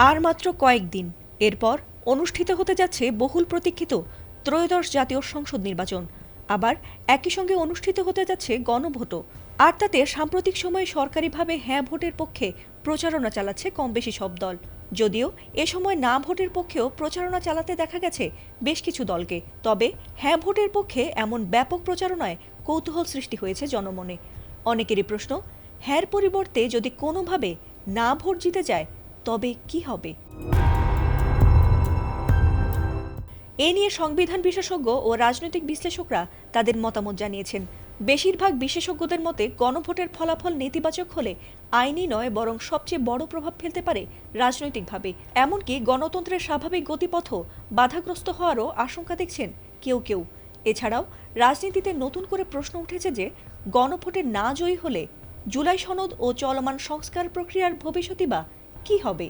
আর মাত্র কয়েকদিন এরপর অনুষ্ঠিত হতে যাচ্ছে বহুল প্রতীক্ষিত ত্রয়োদশ জাতীয় সংসদ নির্বাচন। আবার একই সঙ্গে অনুষ্ঠিত হতে যাচ্ছে গণভোটও। আর তাতে সাম্প্রতিক সময়ে সরকারিভাবে হ্যাঁ ভোটের পক্ষে প্রচারণা চালাচ্ছে কম বেশি সব দল। যদিও এ সময় না ভোটের পক্ষেও প্রচারণা চালাতে দেখা গেছে বেশ কিছু দলকে। তবে হ্যাঁ ভোটের পক্ষে এমন ব্যাপক প্রচারণায় কৌতূহল সৃষ্টি হয়েছে জনমনে। অনেকেরই প্রশ্ন, হ্যাঁর পরিবর্তে যদি কোনোভাবে না ভোট জিতে যায় তবে কি হবে? এ নিয়ে সংবিধান বিশেষজ্ঞ ও রাজনৈতিক বিশ্লেষকরা তাদের মতামত জানিয়েছেন। বেশিরভাগ বিশেষজ্ঞদের মতে গণভোটের ফলাফল নেতিবাচক হলে আইনি নয় বরং সবচেয়ে বড় প্রভাব ফেলতে পারে রাজনৈতিকভাবে। এমনকি গণতন্ত্রের স্বাভাবিক গতিপথও বাধাগ্রস্ত হওয়ারও আশঙ্কা দেখছেন কেউ কেউ। এছাড়াও রাজনীতিতে নতুন করে প্রশ্ন উঠেছে যে গণভোটে না জয়ী হলে জুলাই সনদ ও চলমান সংস্কার প্রক্রিয়ার ভবিষ্যৎই বা কী হবে?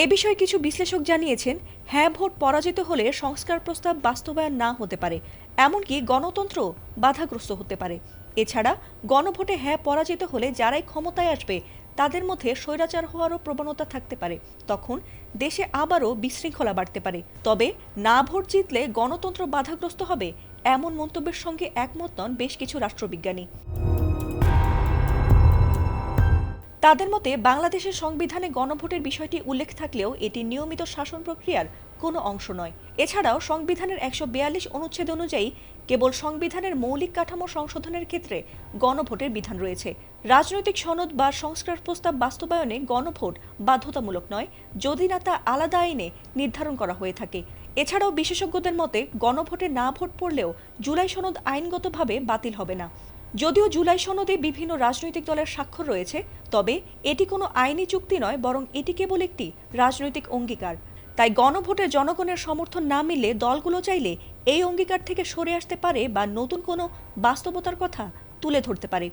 এ বিষয়ে কিছু বিশ্লেষক জানিয়েছেন, হ্যাঁ ভোট পরাজিত হলে সংস্কার প্রস্তাব বাস্তবায়ন না হতে পারে, এমনকি গণতন্ত্র বাধাগ্রস্ত হতে পারে। এছাড়া গণভোটে হ্যাঁ পরাজিত হলে যারাই ক্ষমতায় আসবে তাদের মধ্যে স্বৈরাচার হওয়ারও প্রবণতা থাকতে পারে। তখন দেশে আবারও বিশৃঙ্খলা বাড়তে পারে। তবে না ভোট জিতলে গণতন্ত্র বাধাগ্রস্ত হবে, এমন মন্তব্যের সঙ্গে একমত নন বেশ কিছু রাষ্ট্রবিজ্ঞানী। তাদের মতে বাংলাদেশের সংবিধানে গণভোটের বিষয়টি উল্লেখ থাকলেও এটি নিয়মিত শাসন প্রক্রিয়ার কোনো অংশ নয়। এছাড়াও সংবিধানের ১৪২ অনুচ্ছেদ অনুযায়ী কেবল সংবিধানের মৌলিক কাঠামো সংশোধনের ক্ষেত্রে গণভোটের বিধান রয়েছে। রাজনৈতিক সনদ বা সংস্কার প্রস্তাব বাস্তবায়নে গণভোট বাধ্যতামূলক নয়, যদি না তা আলাদা আইনে নির্ধারণ করা হয়ে থাকে। এছাড়াও বিশেষজ্ঞদের মতে গণভোটে না ভোট পড়লেও জুলাই সনদ আইনগতভাবে বাতিল হবে না। যদিও জুলাই সনদে বিভিন্ন রাজনৈতিক দলের স্বাক্ষর রয়েছে, তবে এটি কোনো আইনি চুক্তি নয় বরং এটি কেবল একটি রাজনৈতিক অঙ্গীকার। তাই গণভোটে জনগণের সমর্থন না মিললে দলগুলো চাইলে এই অঙ্গীকার থেকে সরে আসতে পারে বা নতুন কোনো বাস্তবতার কথা তুলে ধরতে পারে।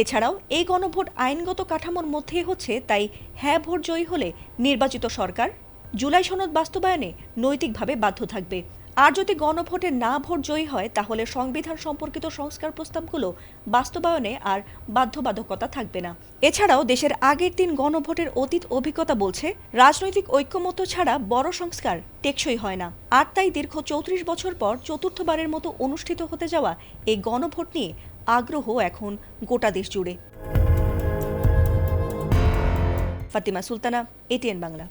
এছাড়াও এই গণভোট আইনগত কাঠামোর মধ্যেই হচ্ছে, তাই হ্যাঁ ভোট জয়ী হলে নির্বাচিত সরকার জুলাই সনদ বাস্তবায়নে নৈতিকভাবে বাধ্য থাকবে। আর যদি গণভোটে না ভোট জয়ী হয় তাহলে সংবিধান সম্পর্কিত সংস্কার প্রস্তাবগুলো বাস্তবায়নে আর বাধ্যবাধকতা থাকবে না। এছাড়াও দেশের আগের ৩ গণভোটের অতীত অভিজ্ঞতা বলছে রাজনৈতিক ঐক্যমত্য ছাড়া বড় সংস্কার টেকসই হয় না। আর তাই দীর্ঘ ৩৪ বছর পর চতুর্থবারের মতো অনুষ্ঠিত হতে যাওয়া এই গণভোট নিয়ে আগ্রহ এখন গোটা দেশ জুড়ে। ফাতিমা সুলতানা, এটিএন বাংলা।